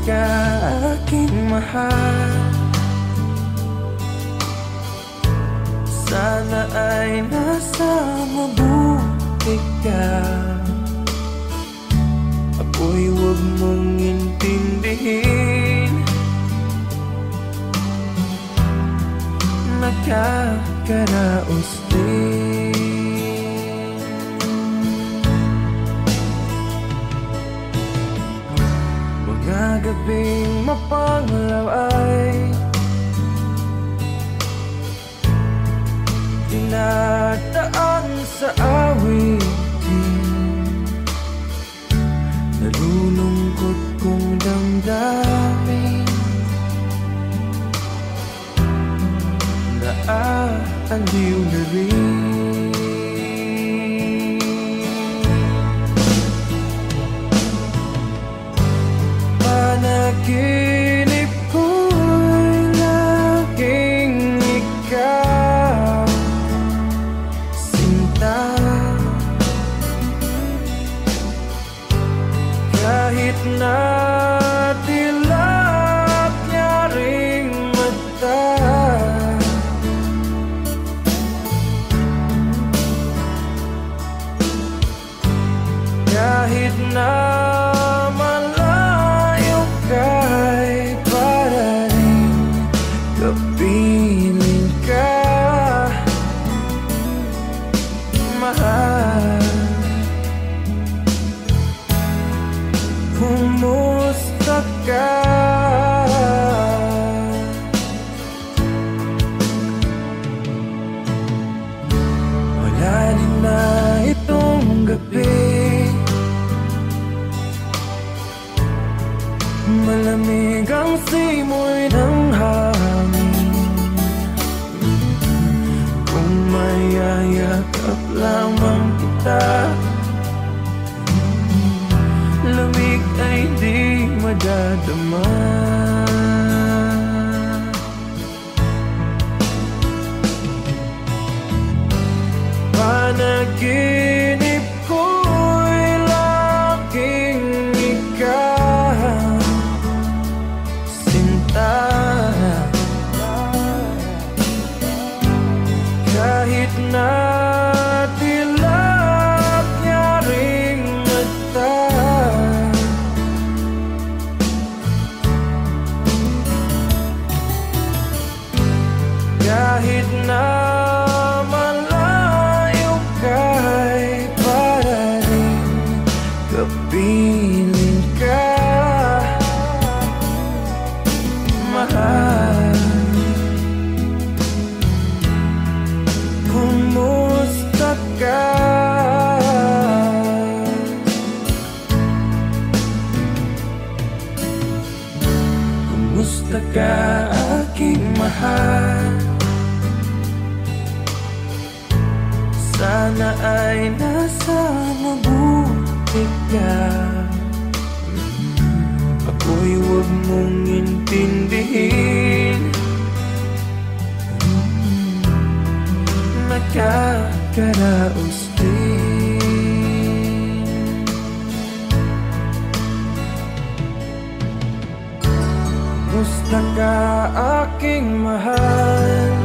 ka, aking mahal. Sana ay nasa mabuti ka. Ako'y huwag mong intindihin, nakakaraos din. Mga gabing mapanglaw ay tinataan sa awitin. Nalulungkot kong damdamin, naaaliw na rin. Panaginip ko'y laging ikaw, sinta. Kahit na dilap niya ring mata, kahit na malayo ka'y para rin kapiling ka, mahal. Kumusta ka? Malalim na itong gabi, malamig ang simoy ng hangin. Kung mayayakap lamang kita, lamig ay di madadama. Panaginip ko'y laging ikaw, sinta. Kahit na dilap niya ring mata, kahit na malayo ka'y para rin kapiling ka, mahal. Kumusta ka? Kumusta ka, aking mahal? Sana ay nasa mabuti ka. Ako'y huwag mong intindihin, nakakaraos din. Kumusta ka, aking mahal?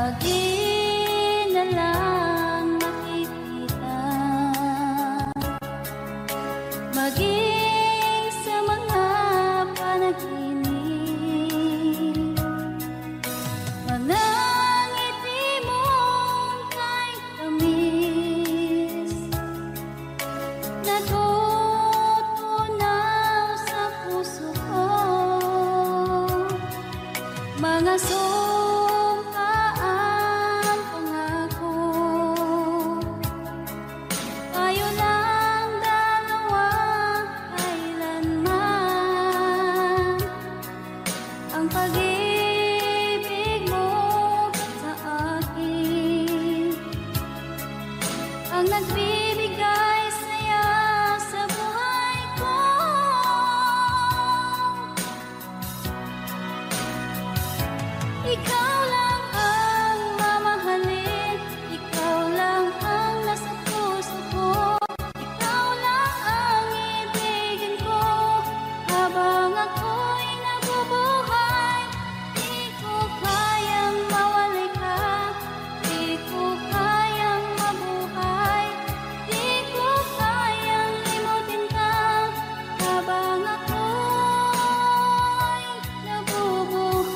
lagi na lang makikita, maging sa mga panaginip, mga ngiti mong kay tamis, natutunaw sa puso ko, mga sumpaang pangako. Tayo lang dalawa kailanman, ang pag-ibig mo sa akin ang nagbibigay saya sa buhay ko. Ikaw lang ang mamahalin, ikaw lang ang nasa puso ko, ikaw lang ang ibigin ko habang ako'y nabubuhay. Di ko kayang mawalay ka, di ko kayang mabuhay, di ko kayang limutin ka habang ako'y nabubuhay.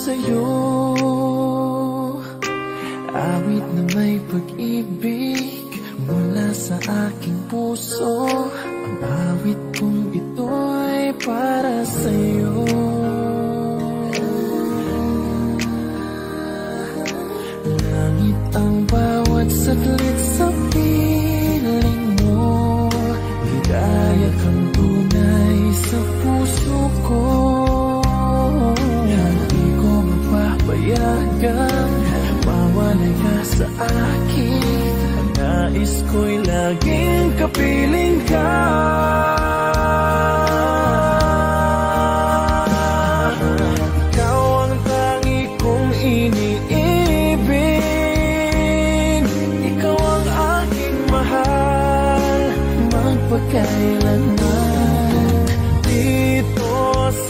sa'yo. Awit na may pag-ibig mula sa aking puso. Ang awit kong ito'y para sa'yo. Langit ang bawat saglit sa piling mo. Ligaya kang tunay sa puso ko. Hindi ko mapapayagan mawalay ka sa akin. Ang nais ko'y laging kapiling ka. Ikaw ang tangi kong iniibig. Ikaw ang aking mahal magpakailanman. Dito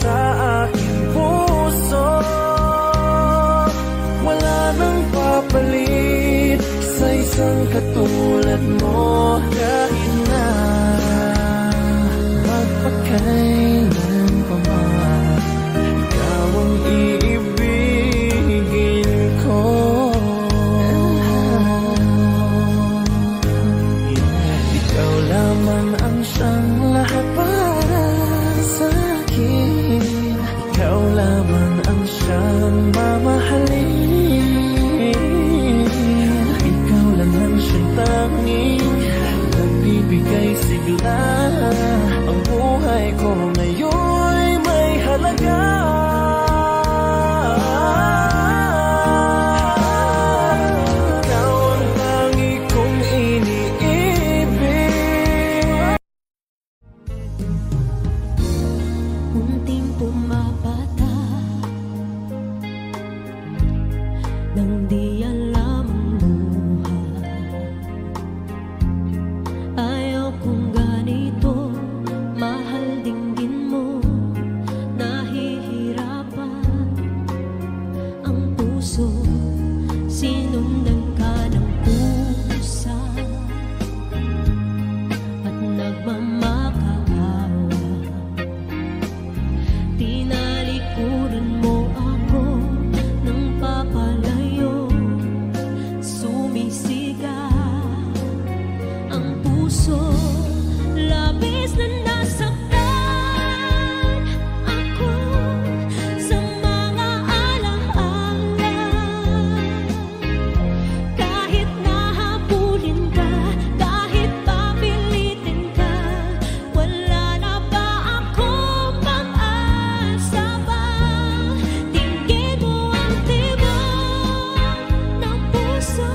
sa aking puso wala nang papalit sa isang katulad mo. Kahit na magpakailan pa man, ikaw ang iibigin ko. Ikaw lamang ang siyang lahat para sa akin. Ikaw lamang ang siyang mamahalin. Ikaw lang ang siyang tanging nagbibigay sigla. Ang buhay ko ngayon'y may halaga. Ikaw ang tangi kong iniibig. Unting pumapata nang di alam ang buhay. Ayaw kong ganito, mahal dinggin mo. Nahihirapan ang puso, sinundan ka ng pusa at nagmamakaawa. Tinalikuran mo ako ng papalayo. Sumisigaw ang puso, labis na nasaktan ako sa mga alaala. Kahit nahabulin ka, kahit papilitin ka, wala na ba akong pag-asa pa? Tingin mo ang tibok ng puso,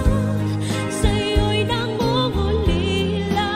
sa'yo'y nangungulila.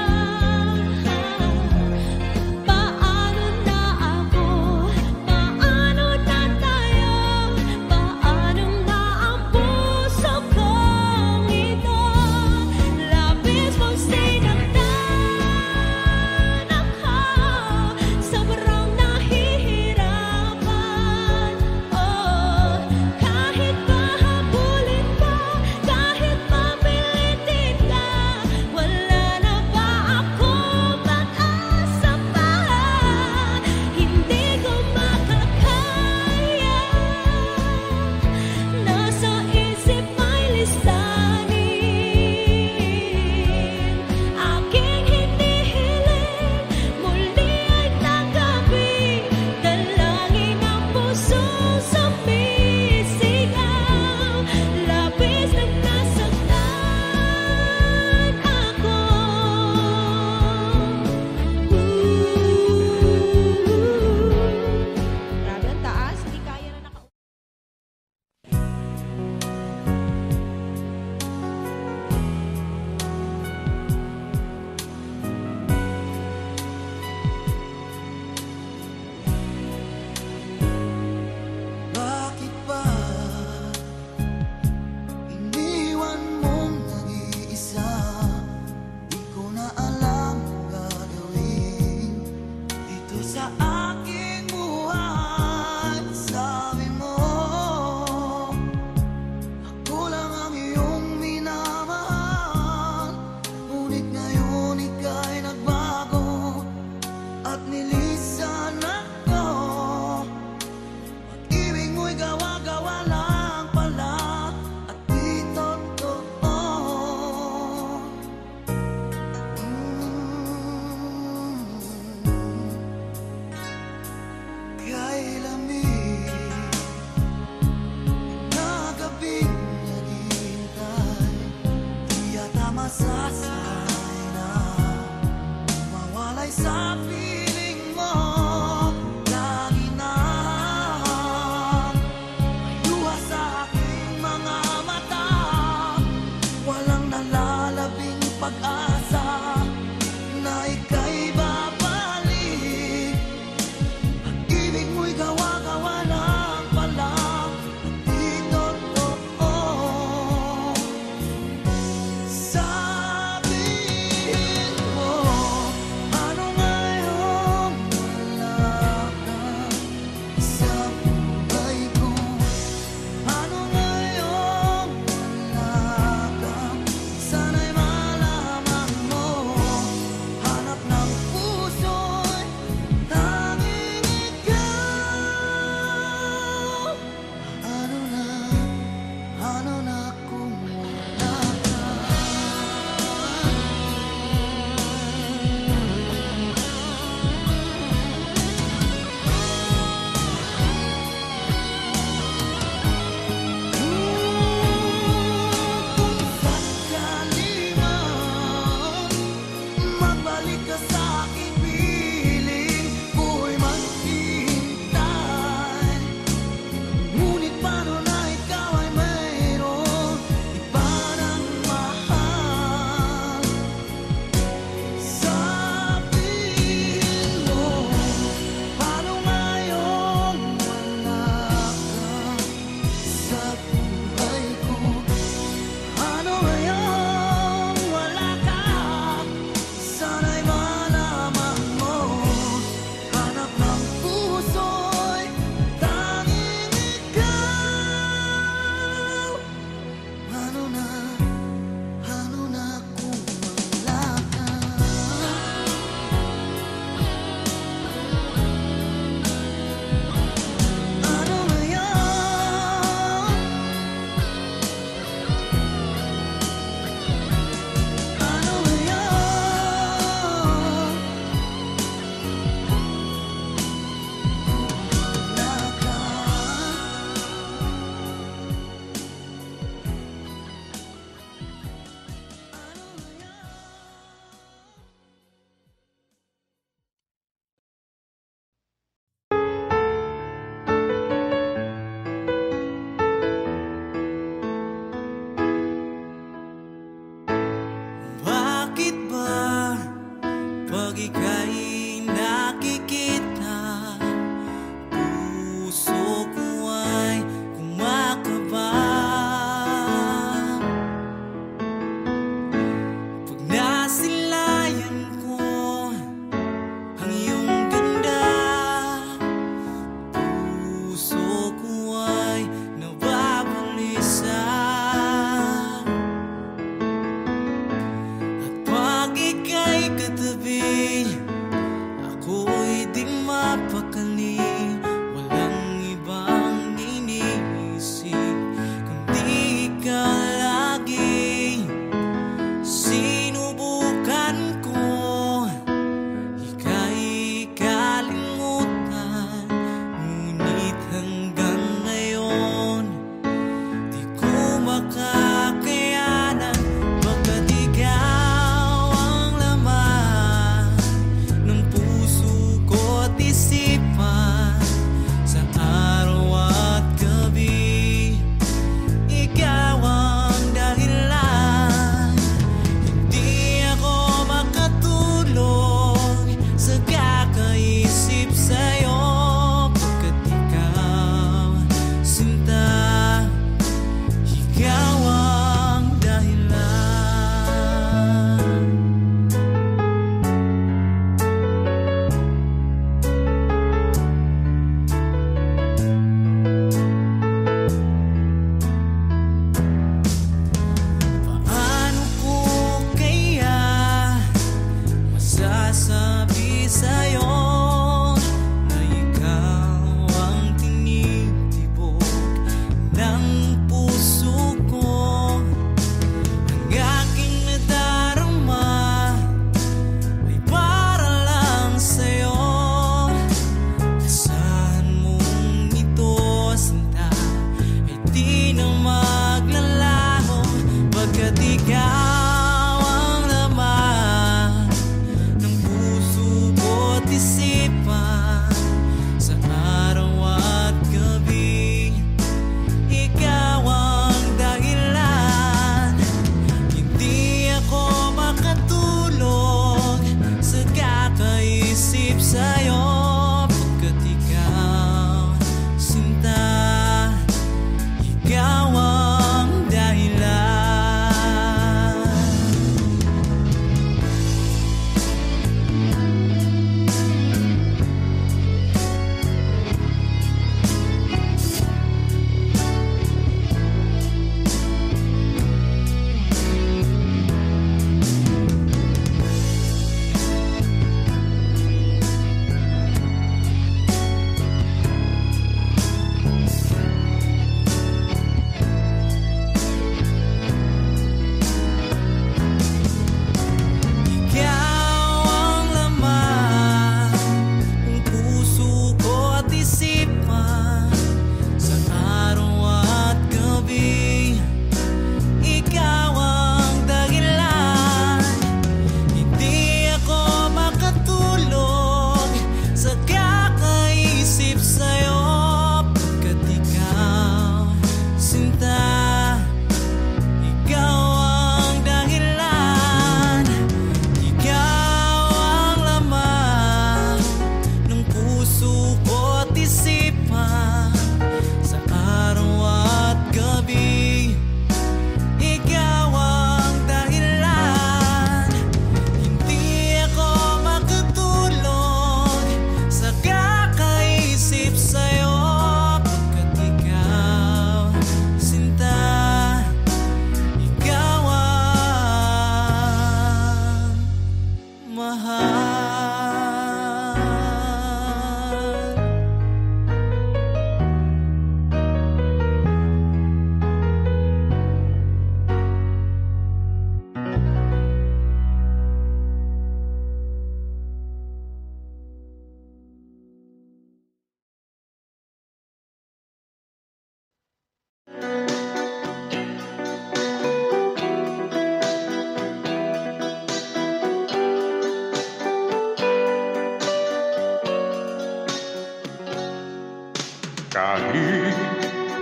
Kahit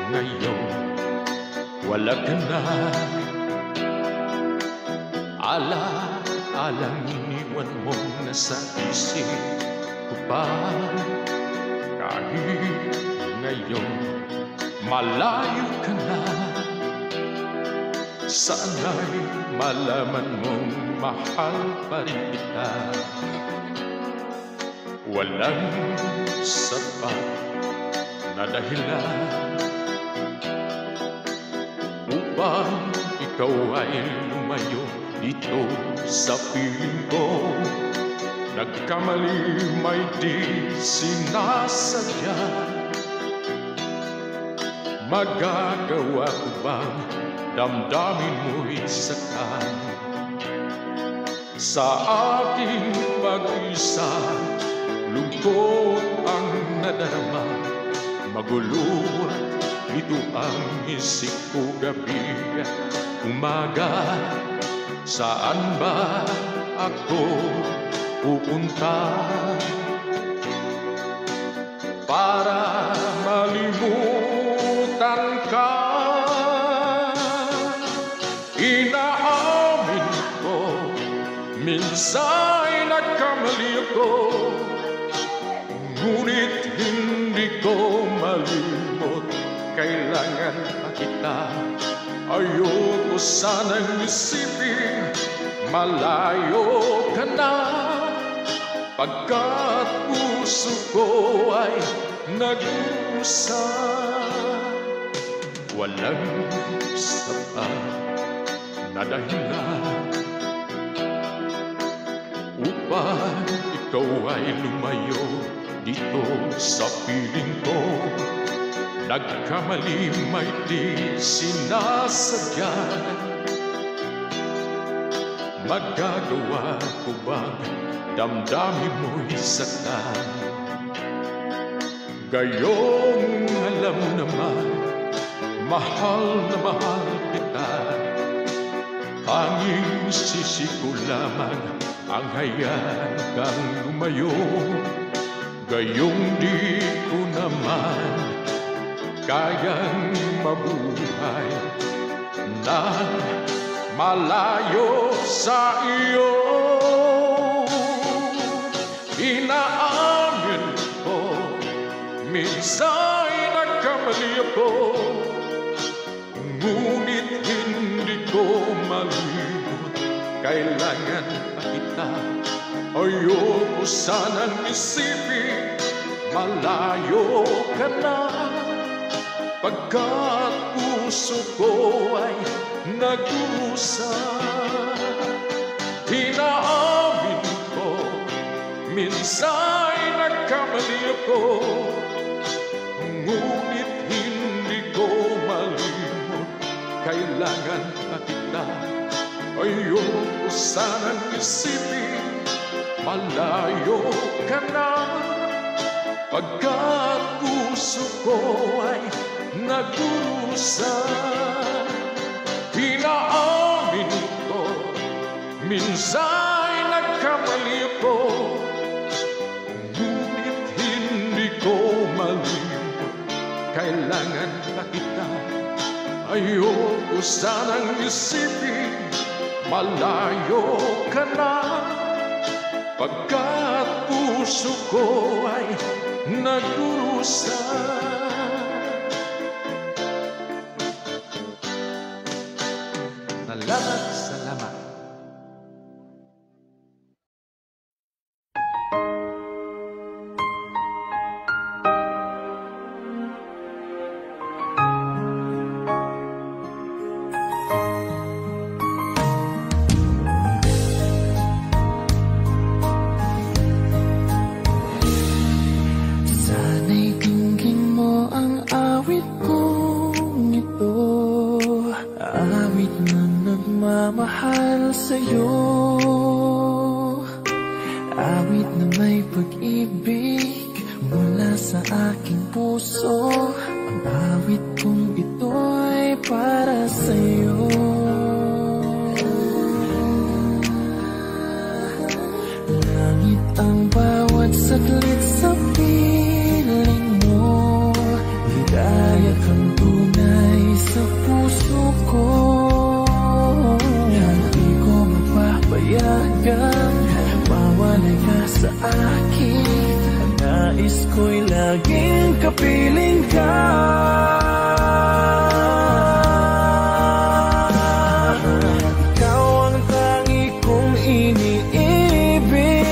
ngayon wala ka na, ala-alang iniwan mo na sa isip ko pa. Kahit ngayon malayo ka na, sana'y malaman mong mahal pa rin kita. Walang sapat na dahilan upang ikaw ay lumayo dito sa piling ko. Nagkamali may di sinasadya. Magagawa ko bang damdamin mo'y sakan sa aking pag-isa? Lungkot ang nadarama, magulo ito ang isip ko gabi at umaga. Saan ba ako pupunta para malimutan ka? Inaamin ko, minsan nagkamali ako, ngunit hindi ko malimot. Kailangan pa kita. Ayoko sanang isipin malayo ka na, pagkat puso ko ay nag-usap. Walang sapat na dahilan upang ikaw ay lumayo dito sa piling ko. Nagkamali may di sinasadya. Magagawa ko bang damdamin mo'y sakan? Gayong alam mo naman, mahal na mahal kita. Tanging sisi ko lamang ang hayaan kang lumayo. Gayong di ko naman kayang mabuhay na malayo sa iyo. Inaamin ko, minsan nagkamali ako, ngunit hindi ko malimot. Kailangan pa kita. Ayoko sanang isipin malayo ka na, pagkat puso ko ay nag-usap. Inaamin ko, minsan nagkamali ako, ngunit hindi ko malimot. Kailangan pa kita. Ayoko sanang isipin malayo ka na, pagkat puso ko ay nag-usap. Inaamin ko, minsan nagkamali ako, ngunit hindi ko malimot. Kailangan pa kita. Ayoko sanang isipin malayo ka na, pagkat puso ko ay nag-urusa. Salamat. Awit na may pag-ibig mula sa aking puso. Ang awit kong ito'y para sa'yo. Langit ang bawat saglit sa piling mo. Ligaya kang tunay sa puso ko. Hindi ko mapapayagan mawalay ka sa akin. Nais ko'y laging kapiling ka. Ikaw ang tangi kong iniibig.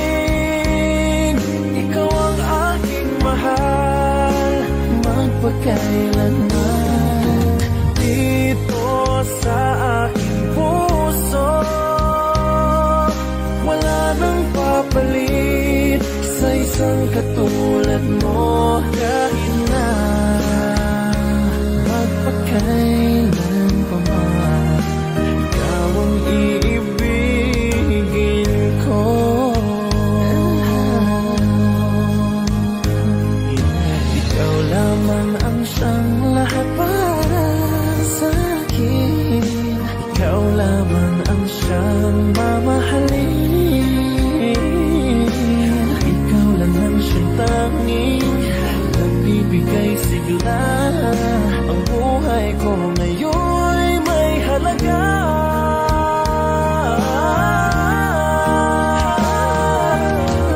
Ikaw ang aking mahal magpakailanman. Dito sa aking puso wala nang papalit sa isang katulad mo. Kahit na magpakailan pa man, ikaw ang iibigin ko. Ikaw lamang ang siyang lahat para sa akin. Ikaw lamang ang siyang mamahalin. Ikaw lang ang siyang tanging nagbibigay sigla. Ang buhay ko ngayon'y may halaga.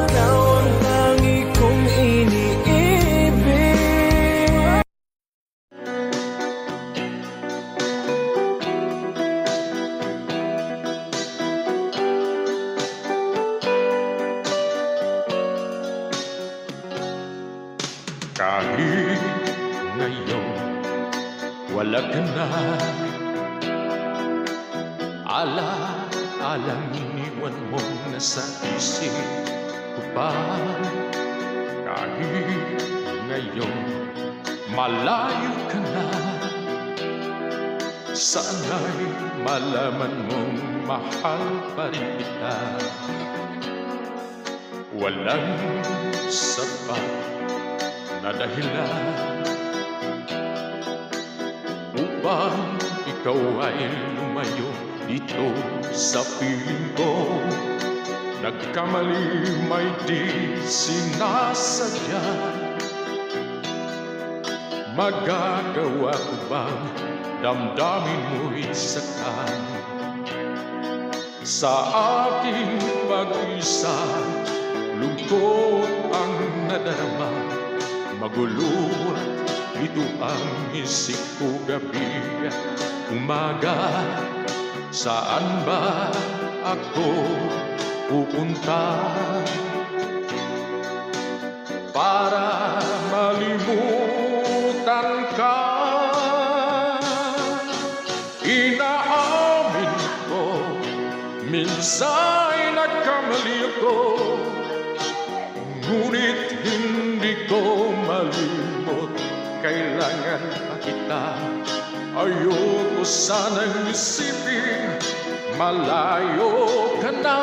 Ikaw ang tangi kong iniibig. Kahit ngayon wala ka na, ala-alang iniwan mo na sa isip ko pa. Kahit ngayon malayo ka na, sana'y malaman mong mahal pa rin kita. Walang sapat na dahilan upang ikaw ay lumayo dito sa piling ko. Nagkamali may di sinasadya. Magagawa ko bang damdamin mo'y saktan? Sa aking pag-isa lungkot ang nadarama. Magulo ito ang isip ko gabi at umaga. Saan ba ako pupunta para malimutan ka? Inaamin ko, minsan nagkamali ako, ngunit hindi ko malimot. Kailangan pa kita. Ayoko sanang isipin malayo ka na,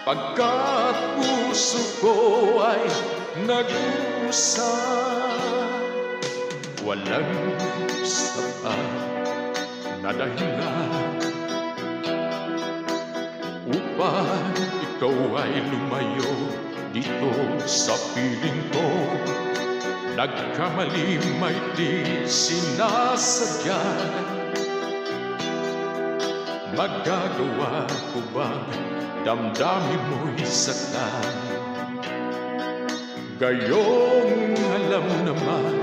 pagkat puso ko ay nag-usap. Walang sapat na dahilan upang ikaw ay lumayo dito sa piling ko. Nagkamali may di sinasadya. Magagawa ko bang damdamin mo'y saktan? Gayong alam naman,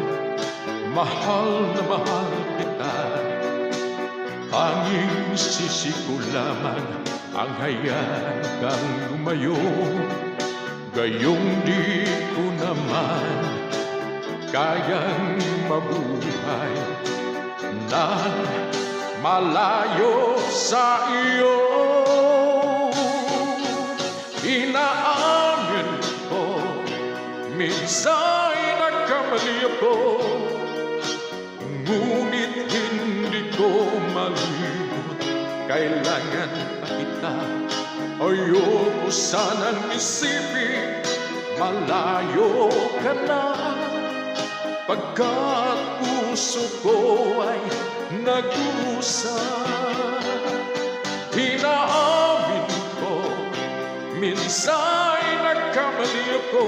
mahal na mahal kita. Tanging sisi ko lamang ang hayaan kang lumayo. Gayong di ko naman kayang mabuhay nang malayo sa iyo. Inaamin ko, minsan nagkamali ako, ngunit hindi ko malimot. Kailangan pa kita. Ayoko sanang isipin malayo ka na, pagkat puso ko ay nag-usa. Inaamin ko, minsan nagkamali ako,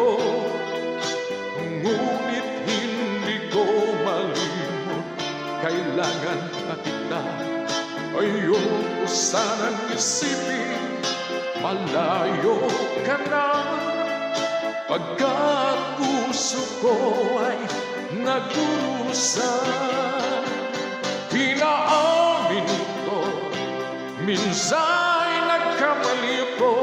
ngunit hindi ko malimot, kailangan pa kita. Ayoko sanang isipin malayo ka na, pagkat puso ko ay nag-urusa. Inaamin ko, minsan nagkamali ako,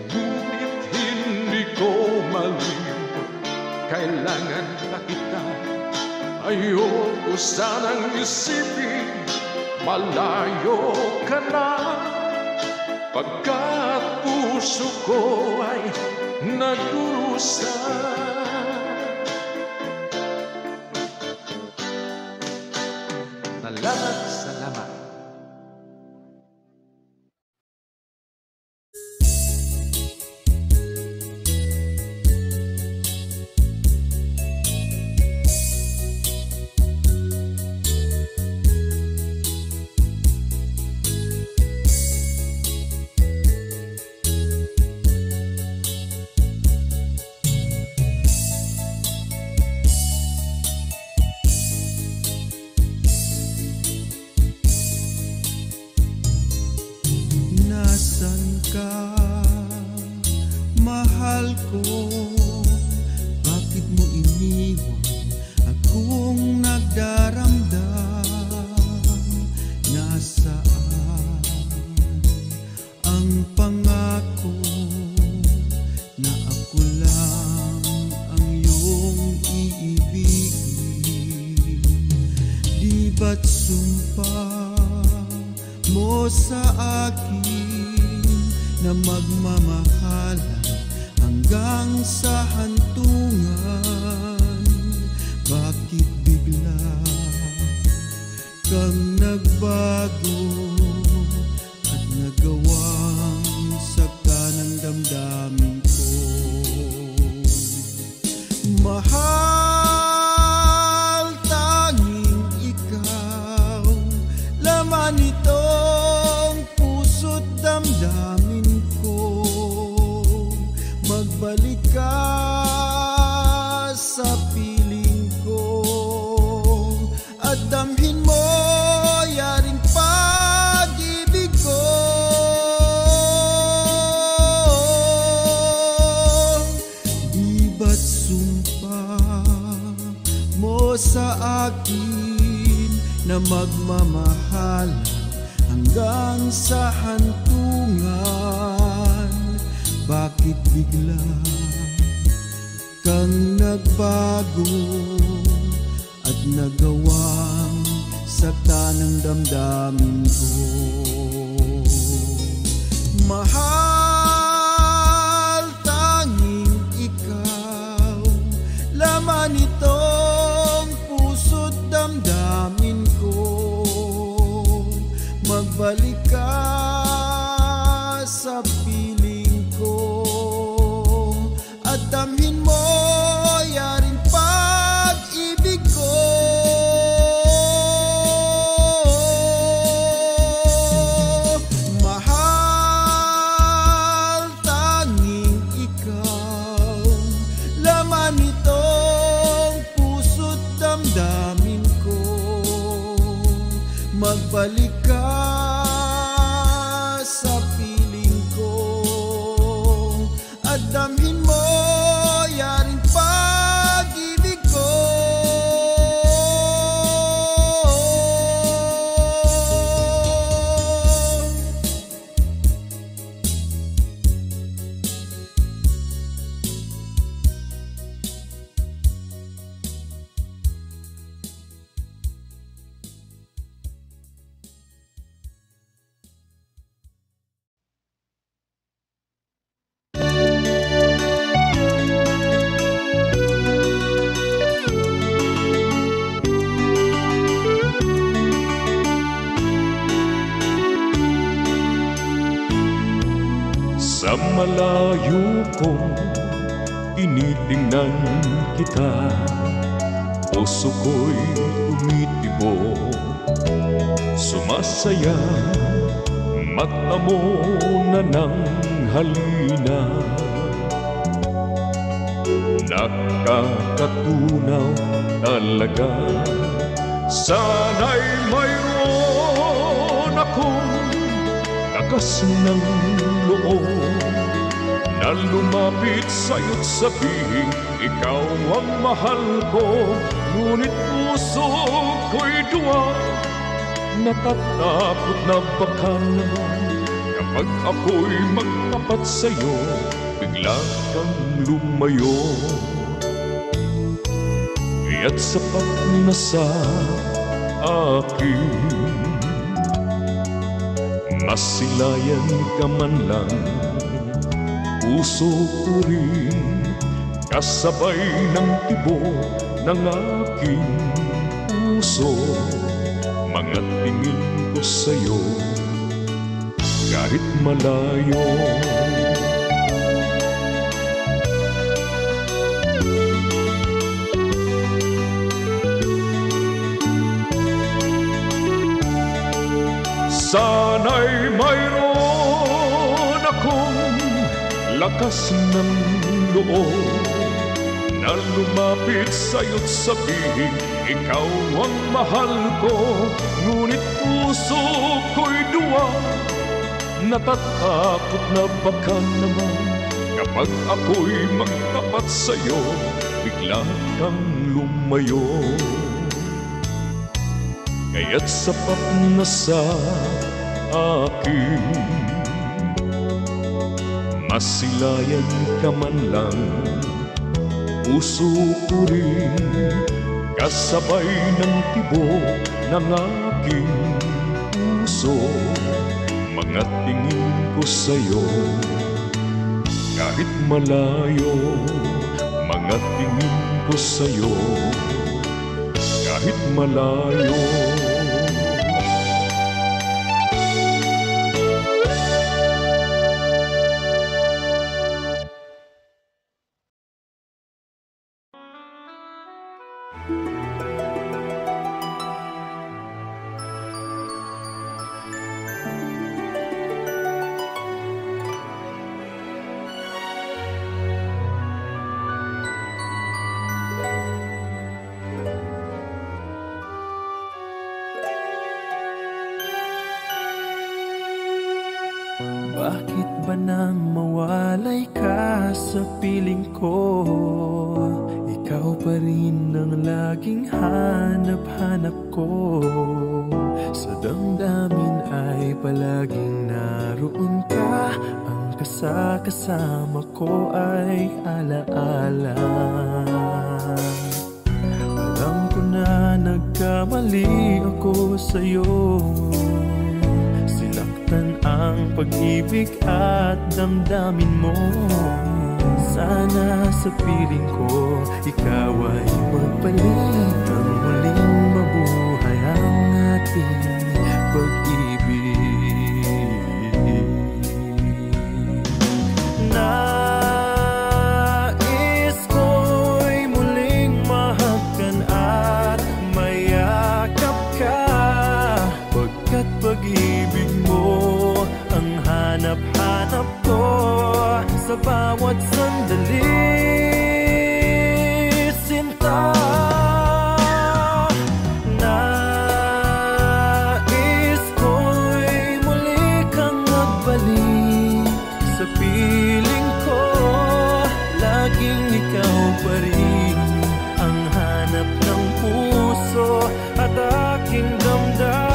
ngunit hindi ko malimot, kailangan pa kita. Ayoko sanang isipin malayo ka na, pagkat puso ko ay nag-urusa. Salamat. Nasaan ka, mahal ko? Bakit mo iniwan akong nagdaramdam? Nasaan ang pangako na ako lang ang iyong iibigin? Di ba't sumpa mo sa akin na magmamahalan hanggang sa hantungan? Bakit bigla kang nagbago at nagawang sakta ng damdamin ko? Mahal, tanging ikaw, laman itong puso't damdamin ko. Magbalik ka sa piling ko at damhin mo yaring pag-ibig ko. Di ba't sumpa mo sa akin na magmamahalan hanggang sa hantungan? Bakit bigla kang nagbago at nagawang sakta ng damdamin ko? Mahal, tanging ikaw, laman itong puso't damdamin ko. Magbalik ka sa piling ko at damhin mo yaring pag-ibig ko. Mahal, tanging ikaw, laman itong puso't damdamin ko. Magbalik ka sa piling ko at damhin mo Sa malayo kong tinitingnan kita, puso ko'y tumitibok, sumasaya, mata mo na ng halina. Nakakatunaw talaga, sana'y mayroon akong lakas ng loob na lumapit sa'yo't sabihin ikaw ang mahal ko. Ngunit puso ko'y duwa, natatakot na baka naman kapag ako'y magtapat sa'yo, bigla kang lumayo. Kaya't sapat na sa akin, masilayan ka man lang, puso ko rin kasabay ng tibok ng aking puso. Mga tingin ko sa'yo kahit malayo. Sana'y mayroon akong lakas ng loob na lumapit sa'yo't sabihin ikaw ang mahal ko. Ngunit puso ko'y duwa, natatakot na baka naman kapag ako'y magtapat sa'yo, bigla kang lumayo. Kaya't sapat na sa akin, masilayan ka man lang, puso ko rin kasabay ng tibok ng aking puso. Mga tingin ko sa'yo kahit malayo, mga tingin ko sa'yo kahit malayo. Bakit ba nang mawalay ka sa piling ko? Ikaw pa rin ang laging hanap-hanap ko. Sa damdamin ay palaging naroon ka. Ang kasama ko ay alaala. Alam ko na nagkamali ako sa'yo. Ang pag-ibig at damdamin mo. Sana sa piling ko ikaw ay magbalik. Ang muling mabuhay ang ating pag-ibig. Nais ko'y muling mahagkan at mayakap ka, pagkat pag-ibig ang hanap-hanap ko sa bawat sandali, sinta. Nais ko'y muli kang magbalik sa piling ko. Laging ikaw pa rin ang hanap ng puso at aking damdamin.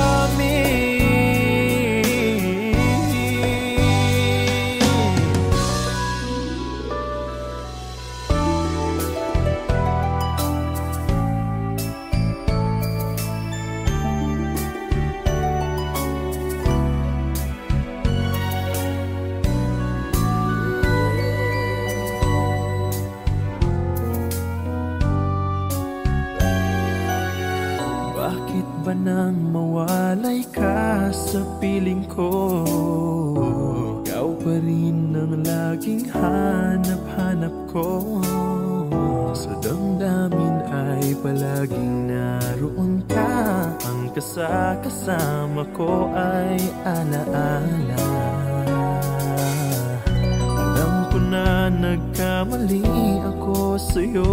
Nang mawalay ka sa piling ko, ikaw pa rin ang laging hanap-hanap ko. Sa damdamin ay palaging naroon ka. Ang kasama ko ay alaala. Alam ko na nagkamali ako sa'yo.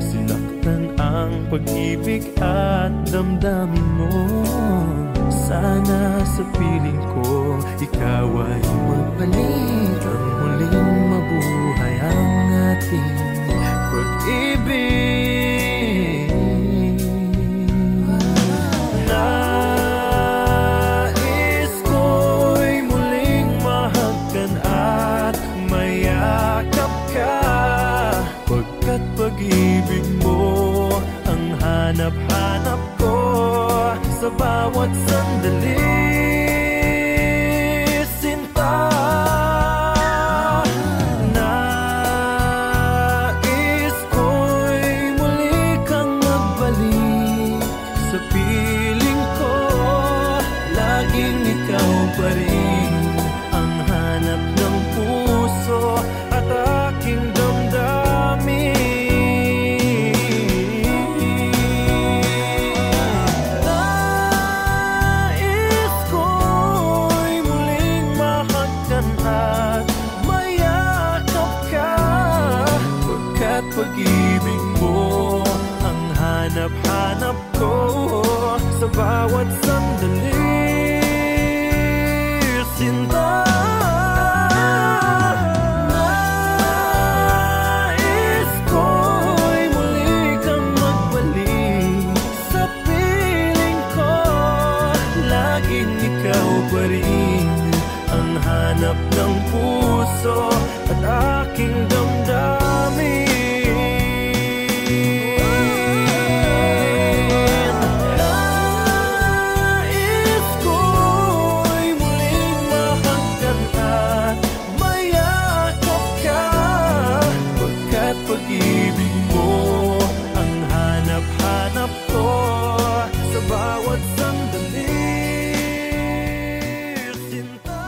Sinaktan ang pag-ibig at damdamin mo. Sana sa piling ko ikaw ay magbalik. Ang muling mabuhay ang ating pag-ibig. Nais ko'y muling mahagkan at mayakap ka, pagkat pag-ibig mo ang hanap-hanap ko sa bawat sandali. Sinta, nais ko'y muli kang magbalik sa piling ko. Laging ikaw pa rin ang hanap ng puso at aking damdamin. Pag-ibig mo ang hanap-hanap ko sa bawat sandali. Sinta, nais ko'y muli kang magbalik sa piling ko. Laging ikaw pa rin ang hanap ng puso at aking damdamin. Pag-ibig mo ang hanap-hanap ko sa bawat sandali. Sinta.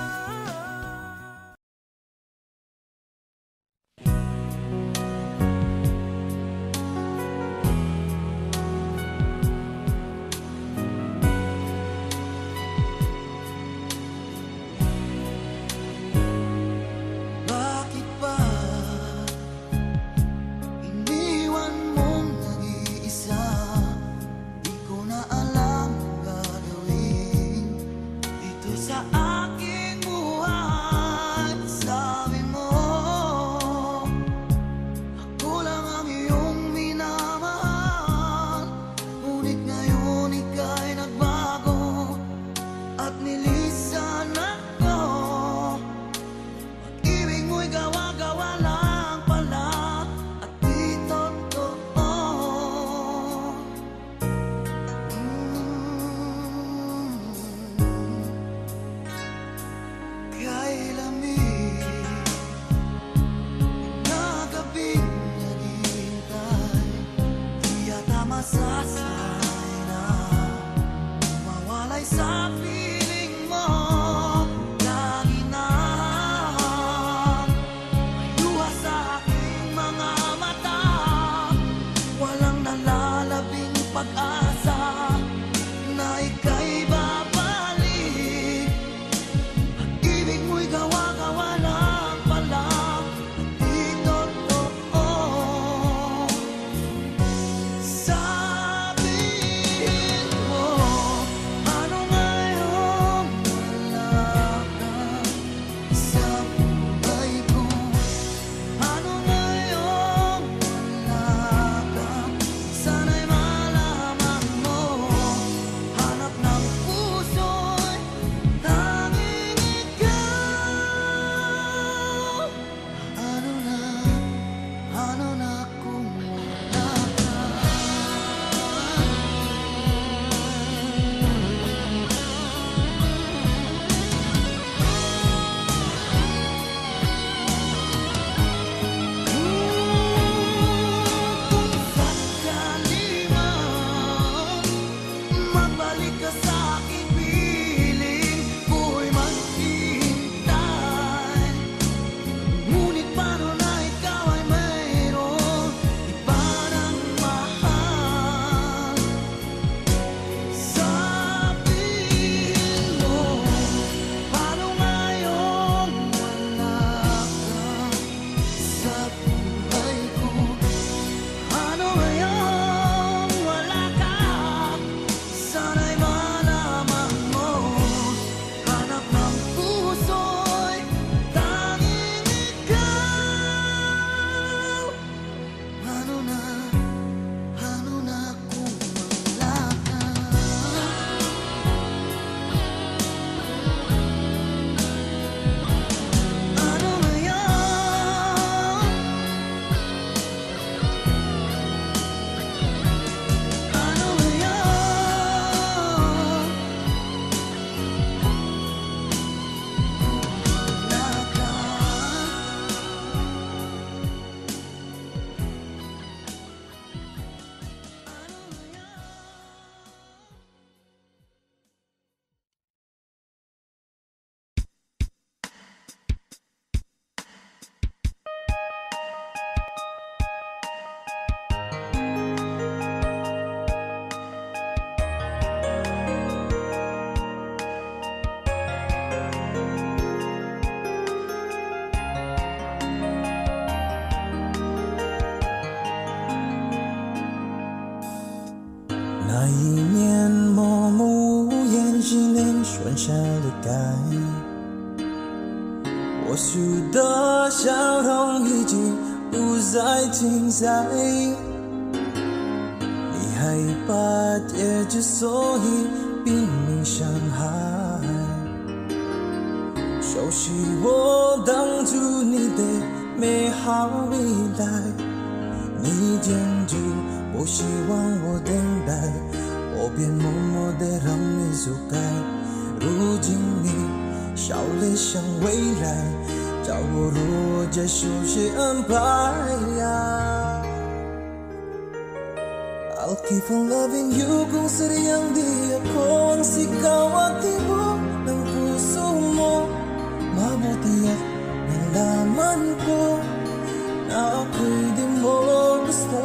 一年默默无言，10年顺下了该。我输的笑容已经不再精彩，你还把戒指，所以拼命伤害，熟悉我当初你的美好未来，你坚决不希望我等待，我便默默地让你走开。如今你笑脸向未来，叫我如何接受谁安排呀？I'll keep on loving you kung sadyang di ako ang sigaw at tibok ng puso mo. Mabuti at nalaman ko na ako'y di mo gusto.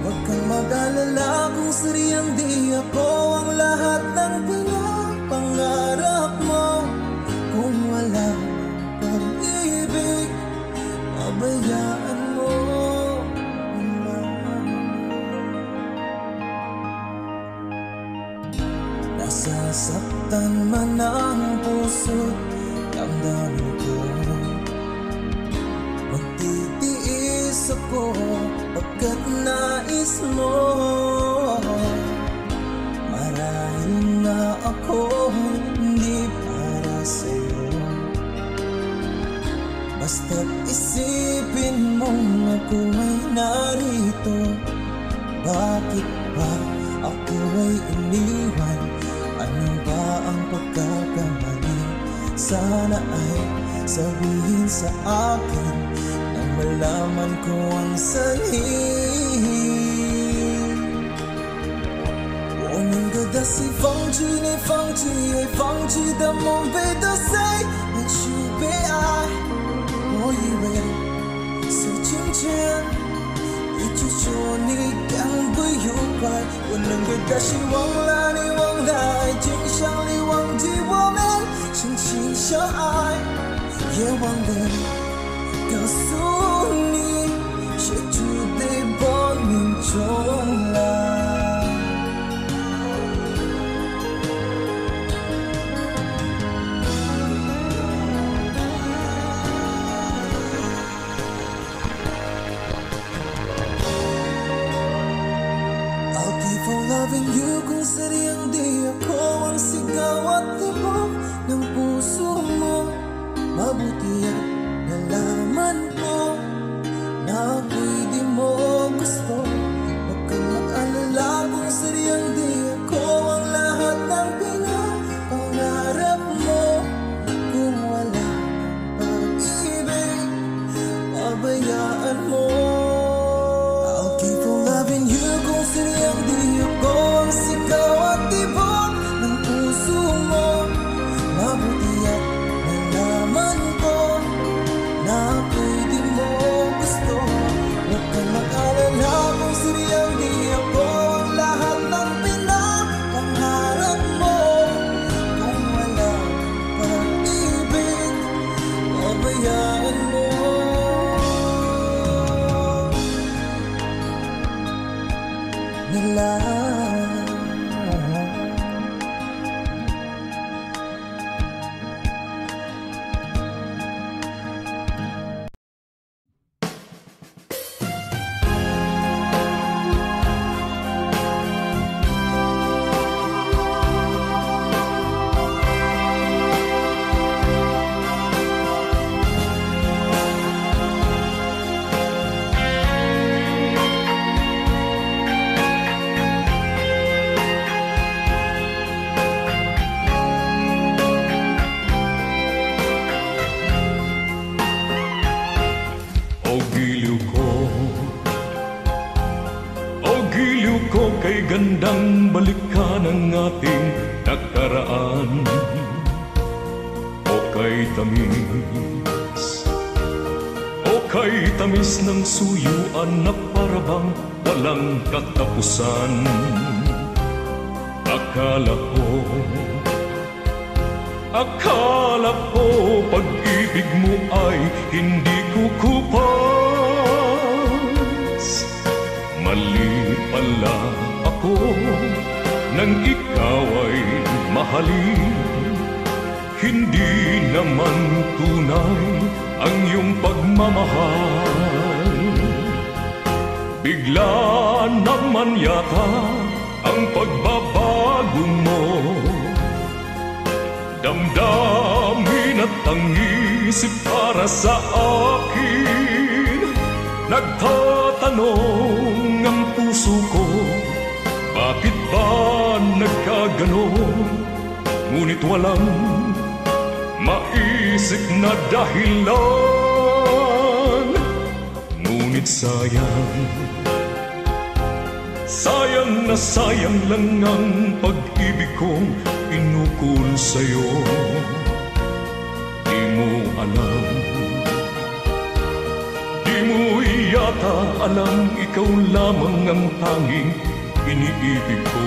Huwag kang mag-alala kung sadyang di ako ang lahat ng pinapangarap mo. Kung wala pag-ibig, pabayaan mo. Nasasaktan man ang puso, damdamin ko. Magtitiis ako pagkat nais mo. Marahil na ako hindi para sa'yo. Basta't isipin mo ako ay narito. Bakit ba ako ay iniwan? Ano ba ang pagkakamali? Sana ay sabihin sa akin nang malaman ko ang sanhi. 我宁可的是放弃你，放弃也放弃的梦被得谁也许被爱。我以为是今天一直说你感不愉快，我能给的希望了你忘了爱情，想你忘记我们深情相爱，也忘了告诉你谁注定把命重来。Loving you kung sadyang di ako ang sigaw at tibok ng puso mo. Mabuti at nalaman ko na ako'y di mo gusto. Huwag kang mag-alala kung sadyang di ako ang lahat ng pinapangarap mo. Kung wala pag-ibig, pabayaan mo. I'll keep on loving you kung sadyang di ako ang sigaw at tibok ng puso mo. Mabuti at nalaman ko na ako'y di mo gusto. Huwag kang mag-alala kung sadyang di ako ang lahat ng pinapangarap mo. Kung wala pag-ibig, pabayaan mo. Nila kay gandang balikan ang ating nakaraan. O kay tamis ng suyuan na parabang walang katapusan. Akala ko pag-ibig mo ay hindi kukupas. Mali pala ako, nang ikaw ay mahalin. Hindi naman tunay ang iyong pagmamahal. Bigla naman yata ang pagbabago mo. Damdamin at ang isip para sa akin. Nagtatanong ang puso ko, bakit ba nagkaganon? Ngunit walang maisip na dahilan. Ngunit sayang na sayang lang ang pag-ibig kong inukol sa'yo. Di mo alam, di mo yata alam, ikaw lamang ang tanging iniibig ko.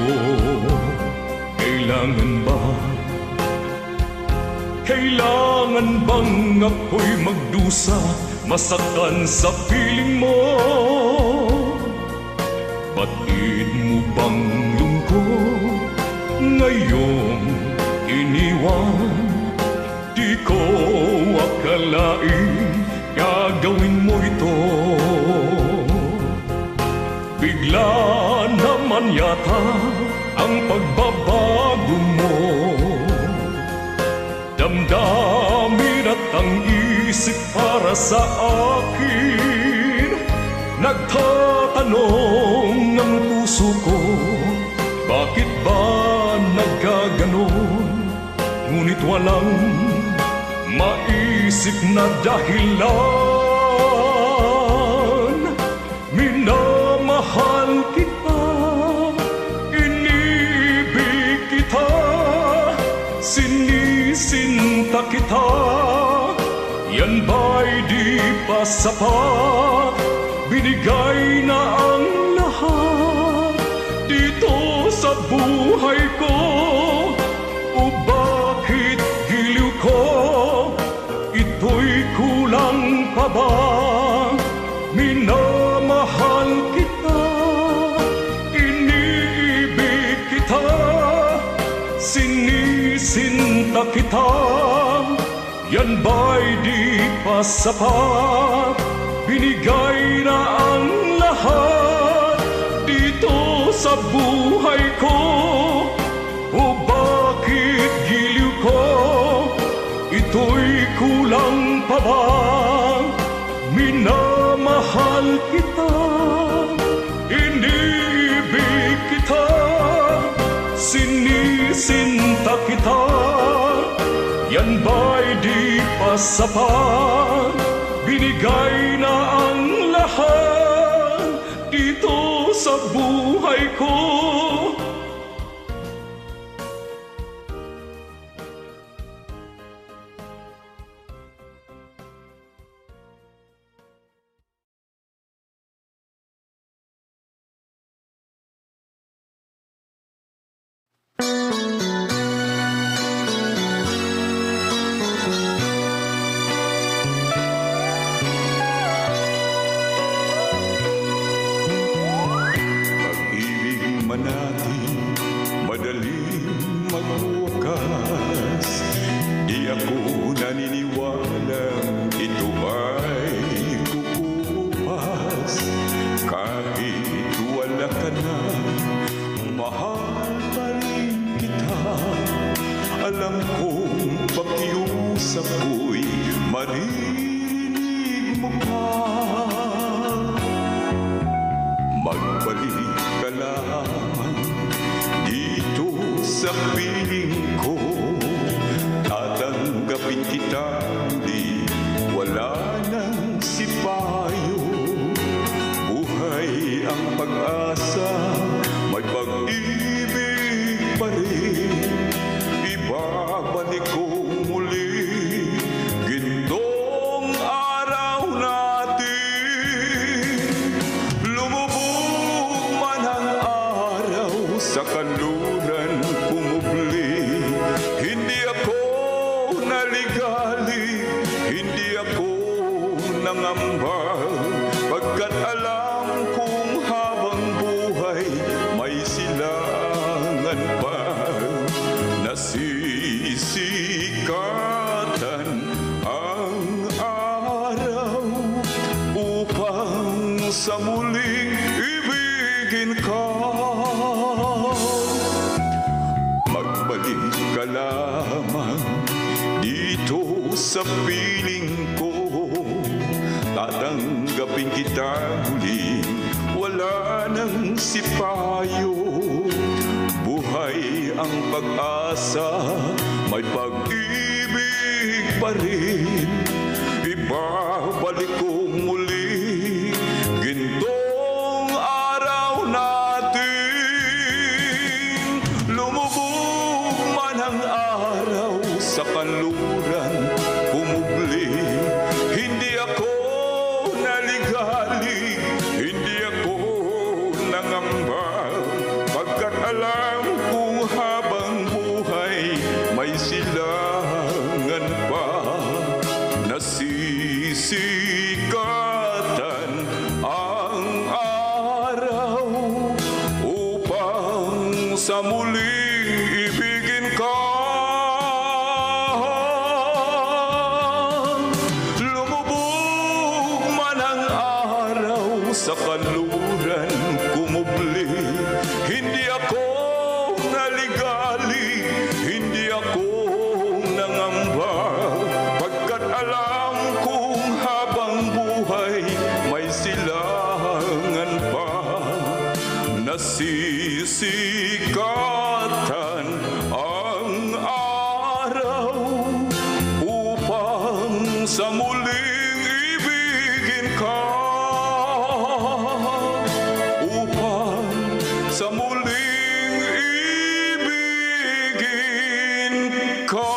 Kailangan bang ako'y magdusa, masaktan sa piling mo? Batid mo bang lungkot ngayong iniwan? Di ko akalain gagawin mo ito. Bigla naman yata ang pagbabago mo. Damdamin at ang isip para sa akin. Nagtatanong ang puso ko, bakit ba nagkaganon? Ngunit walang maisip na dahilan. Minamahal kita, inibig kita, sinisinta kita. Yan ba'y di pa sapat? Binigay na ang lahat dito sa buhay ko. O bakit giliw ko? Ito'y kulang pa ba? Minamahal kita, iniibig kita, sinisinta kita. Yan ba'y di pa sapat? Binigay na ang lahat dito sa buhay ko. O bakit giliw ko? Ito'y kulang pa ba? Minamahal kita, iniibig kita, sinisinta kita. Yan ba'y di pa sapat? Binigay na ang lahat dito sa buhay ko. Pagkat alam kong habang buhay may silangan sa muling ibigin ka. Magbalik ka lamang dito sa piling ko, tatanggapin kita muli, wala nang sipayo. Buhay ang pag-asa, may pag-ibig pa rin. Ibabalik ko muli gintong araw natin. Lumubog man ang araw sa kanluran, pumubli. Hindi ako naligali, hindi ako nangamba, pagkat alam kong habang buhay may silangan pa. Nasisikatan ang araw upang sa muling ibigin ka. Lumubog man ang araw sa kanluran, kumubli. Hindi ako naligali, hindi ako nangamba, pagkat alam kong habang buhay may silangan pa. Nasisikatan ang araw upang sa muling ibigin ka, upang sa muling ibigin ka.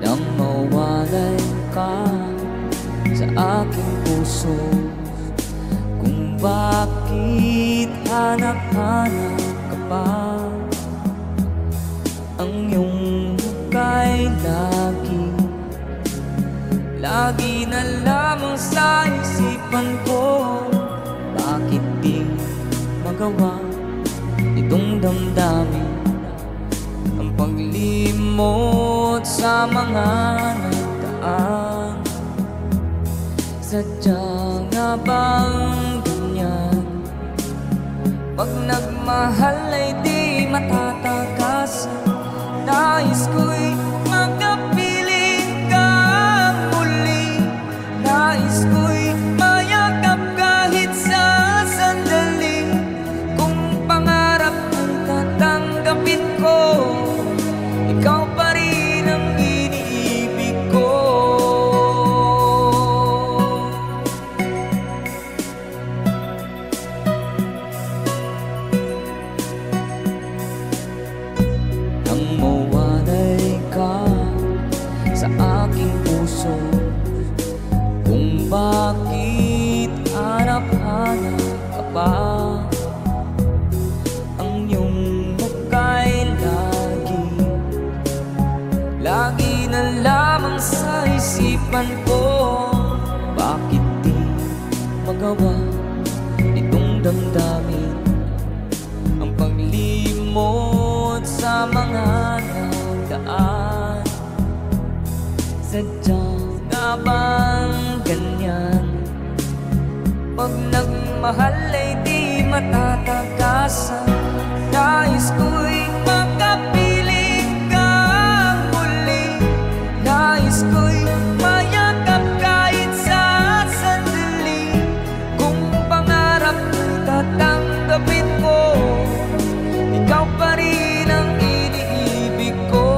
Nang mawalay ka sa aking puso, kung bakit hanap-hanap ka pa. Ang iyong muka'y lagi na lamang sa isipan ko. Bakit di magawa itong damdamin ang paglimot sa mga nagdaan? Sadya nga bang ganyan? Pag nagmahal ay di matatagasan. Nais ko'y makapiling ka muli. Nais ko'y mayakap kahit sa sandali. Kung pangarap ang tatanggapin ko, ikaw pa rin ang iniibig ko. Nang mawalay ka sa aking puso, kung bakit hanap-hanap ka pa. Ang iyong muka'y lagi na lamang sa isipan ko. Bakit di magawa itong damdamin ang paglimot sa mga nagdaan? Sadya nga bang ganyan? Pag nagmahal ay di matatagasan. Nais ko'y makapiling ka muli. Nais ko'y mayakap kahit sa sandali. Kung pangarap ko'y tatanggapin ko, ikaw pa rin ang iniibig ko.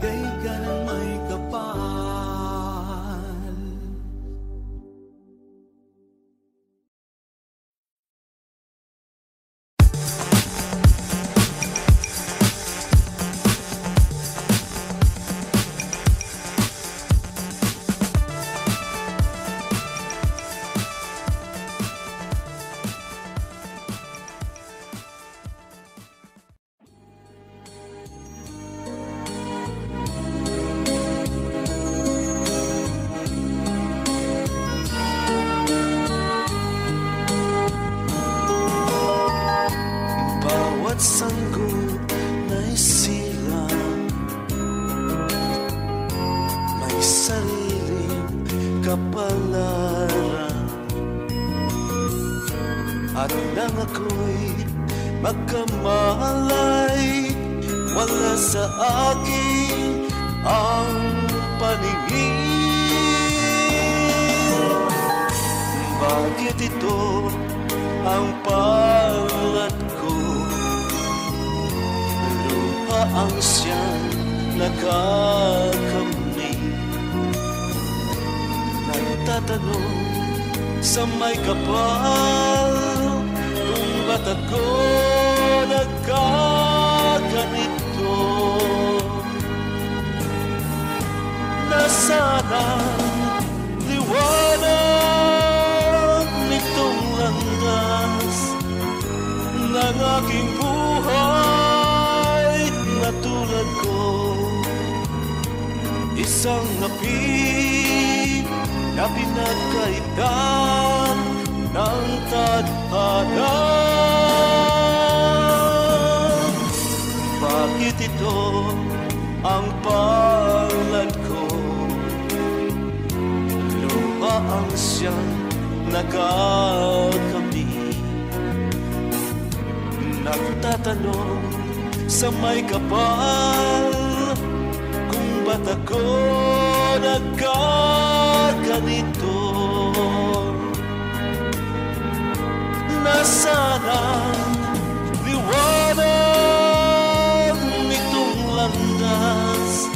magbigay ka ng may kapal. Bawat sanggol na'y sila, may sariling kapalaran. At nang ako'y magkamalay, wala sa akin ang paningin. Bakit ito ang palad ko? Luha ang siyang nakakamit. Nagtatanong sa may kapal, kung ba't ako nagkaganito? Nasaan ang liwanag nitong landas ng aking buhay na tulad ko? Isang api na pinagkaitan ng tadhana. Bakit ito ang palad ko? Luha ang siyang nakakamit. Nagtatanong sa may kapal, kung ba't ako nagkaganito? Nasaan ang liwanag nitong landas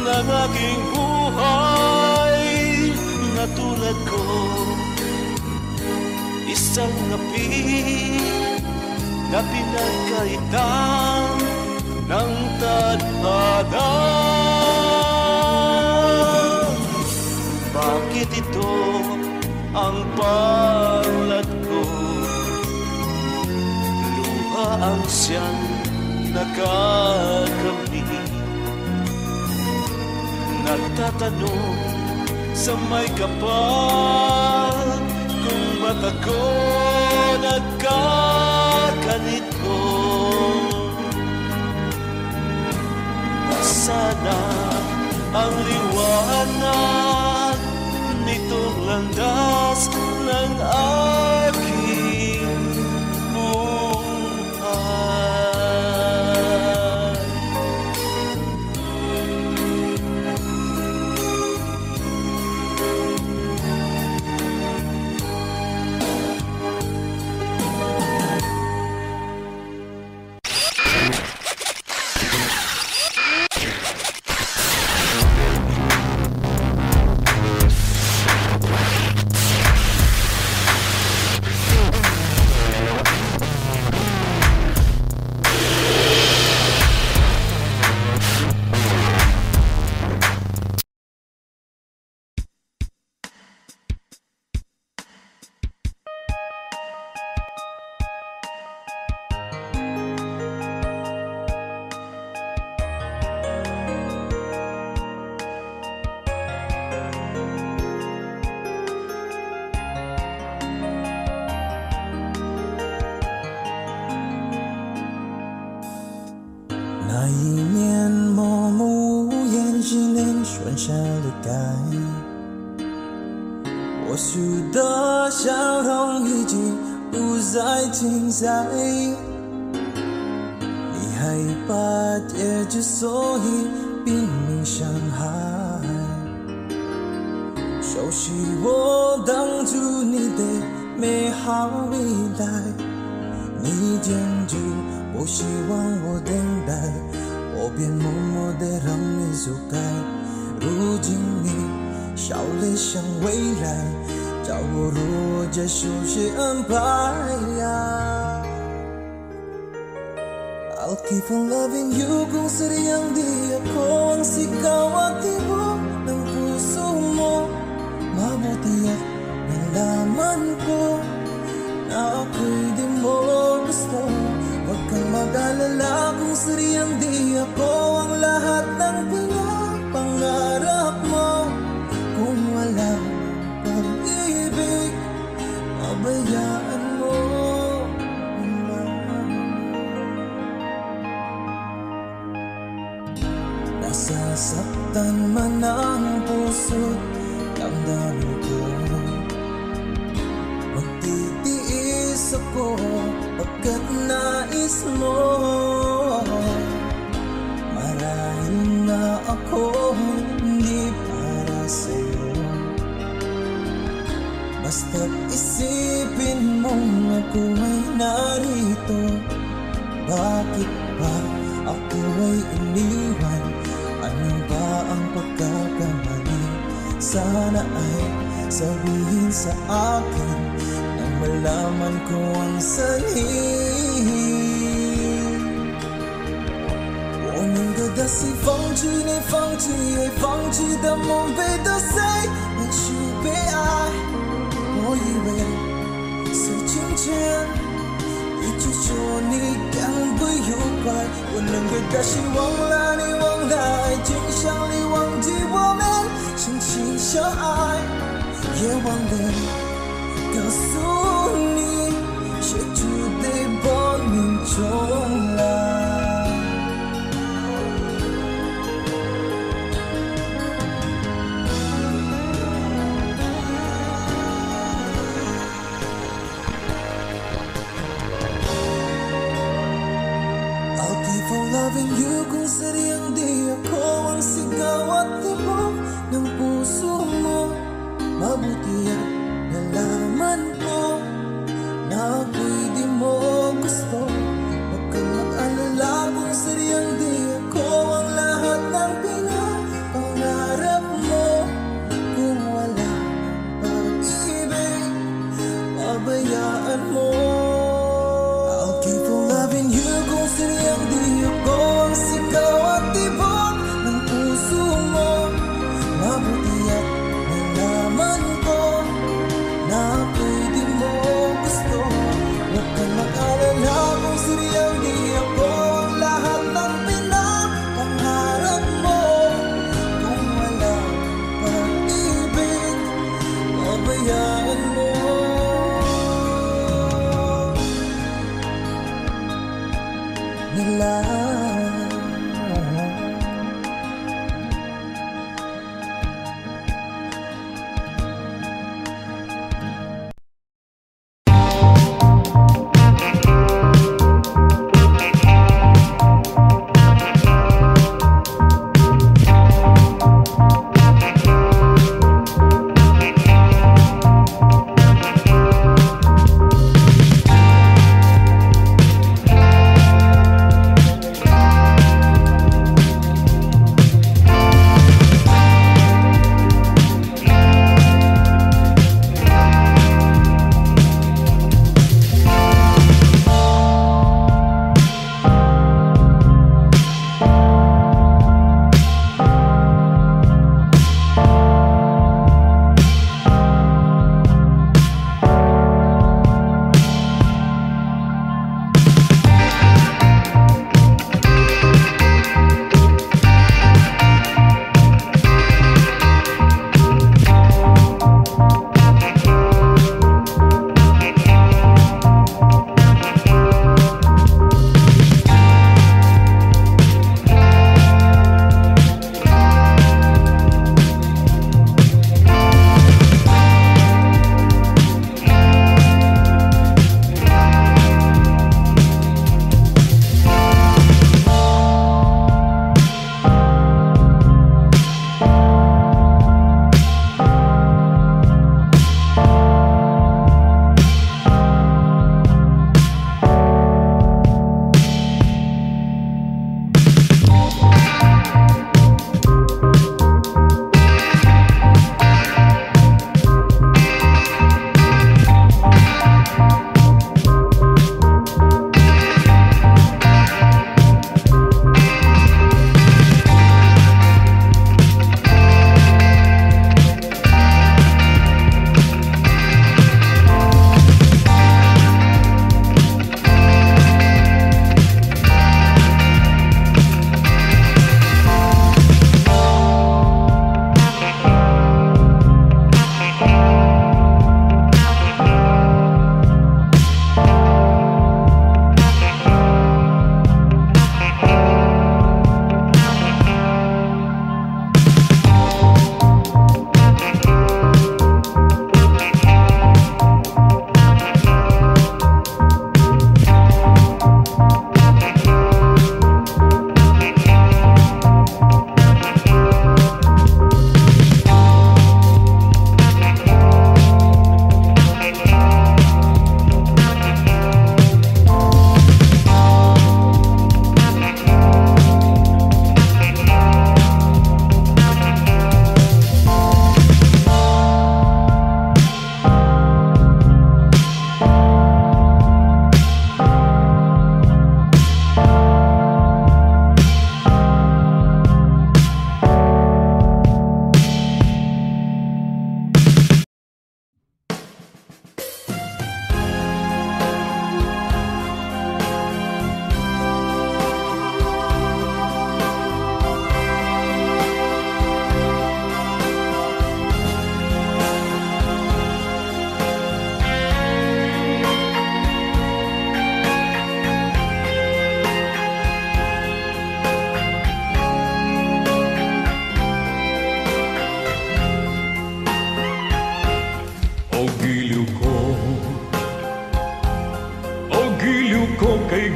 ng aking buhay na tulad ko? Isang api na pinagkaitan ng tadhana. Bakit ito ang palad ko? Luha ang siyang nakakamit. Nagtatanong sa may kapal, kung ba't ako nagkaganito? Nasana ang liwanag nitong landas ng aking buhay.你坚决不希望我等待，我便默默地让诉该如今你笑脸像未来，叫我如这熟悉安排呀。I'll keep on loving you kung sadyang di ako ang sigaw at tibok ng puso mo. Mabuti at nalaman ko na ako'y di mo gusto. Huwag kang mag-alala kung sadyang di ako ang lahat ng pinapangarap mo. Kung walang pag-ibig, pabayaan mo. Nasasaktan man ang puso't damdamin ko, magtitiis ako pagkat nais mo. Marahil na ako hindi para sa'yo, basta't isipin mong ako ay narito. Bakit ba ako ay iniwan? Ano ba ang pagkakamali? Sana ay sabihin sa akin nang malaman ko ang sanhi. 我们的的是放弃你放弃爱放弃的梦被得谁能去被爱？我以为是今天一直说你将不愉快，我能给的希望了你忘了爱情像你忘记我们深情相爱，也忘了告诉你写出的报名重来。Loving you kung sadyang di ako ang sigaw at tibok ng puso mo. Mabuti at nalaman ko na ako'y di mo gusto. Huwag kang mag-alala kung sadyang di ako ang lahat ng pinapangarap mo. Kung wala pag-ibig, pabayaan mo. I'll keep on loving you kung sadyang di ako ang sigaw at tibok ng puso mo. Mabuti at nalaman ko na ako'y di mo gusto. Huwag kang mag-alala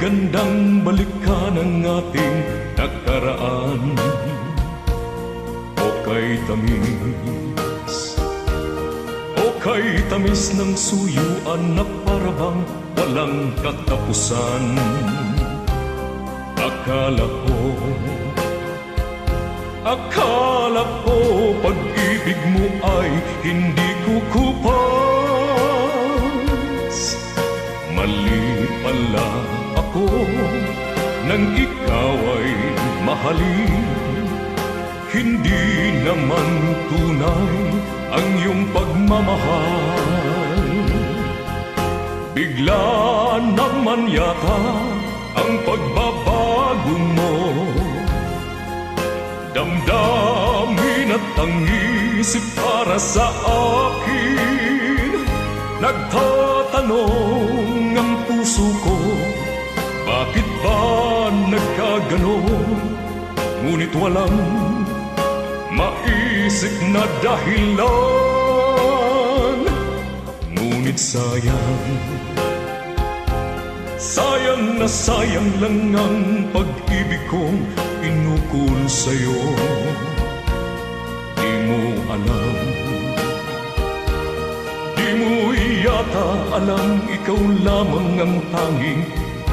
handang balikan ang ating nakaraan. O kay tamis ng suyuan na parabang walang katapusan. Akala ko pag-ibig mo ay hindi kukupas. Mali pala ako nang ikaw ay mahalin. Hindi naman tunay ang iyong pagmamahal. Bigla naman yata ang pagbabago mo. Damdamin at ang isip para sa akin. Nagtatanong ang puso ko, bakit ba nagkaganon? Ngunit walang maisip na dahilan. Ngunit sayang na sayang lang ang pag-ibig kong inukol sa'yo. Di mo alam, di mo yata alam, ikaw lamang ang tanging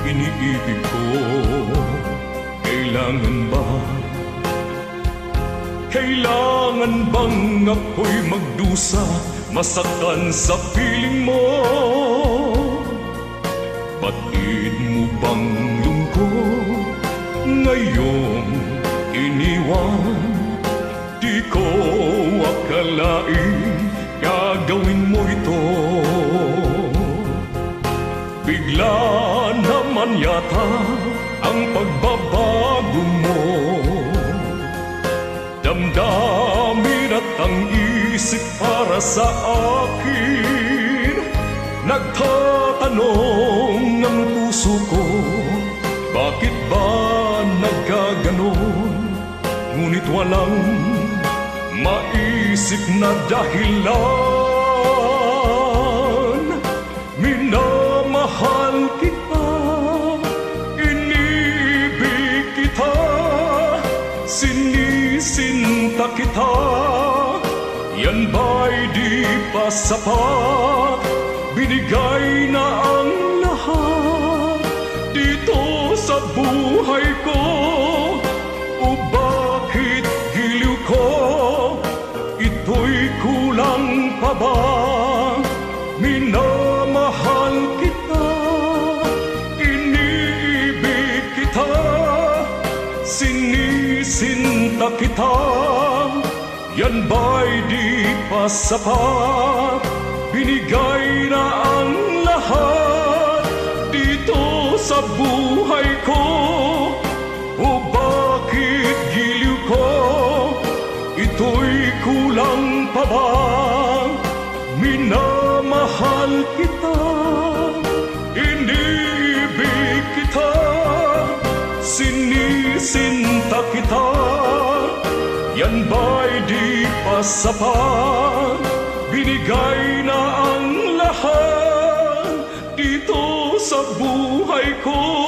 iniibig ko. Kailangan bang ako'y magdusa, masaktan sa piling mo? Batid mo bang lungkot ngayong iniwan? Di ko akalain gagawin mo ito. Bigla naman yata ang pagbabago mo. Damdamin at ang isip para sa akin. Nagtatanong ang puso ko, bakit ba nagkaganon? Ngunit walang maisip na dahilan. Minamahal kita, iniibig kita, sinisinta kita. Yan ba'y di pa sapat? Binigay na ang lahat dito sa buhay ko. O bakit giliw ko? Ito'y kulang pa ba? Minamahal kita, iniibig kita, sinisinta kita. Yan ba'y di pa sapat? Binigay na ang lahat dito sa buhay ko. O bakit giliw ko? Ito'y kulang pa ba? Minamahal kita, iniibig kita, sinisinta kita. Yan ba'y di pa sapat? Binigay na ang lahat dito sa buhay ko.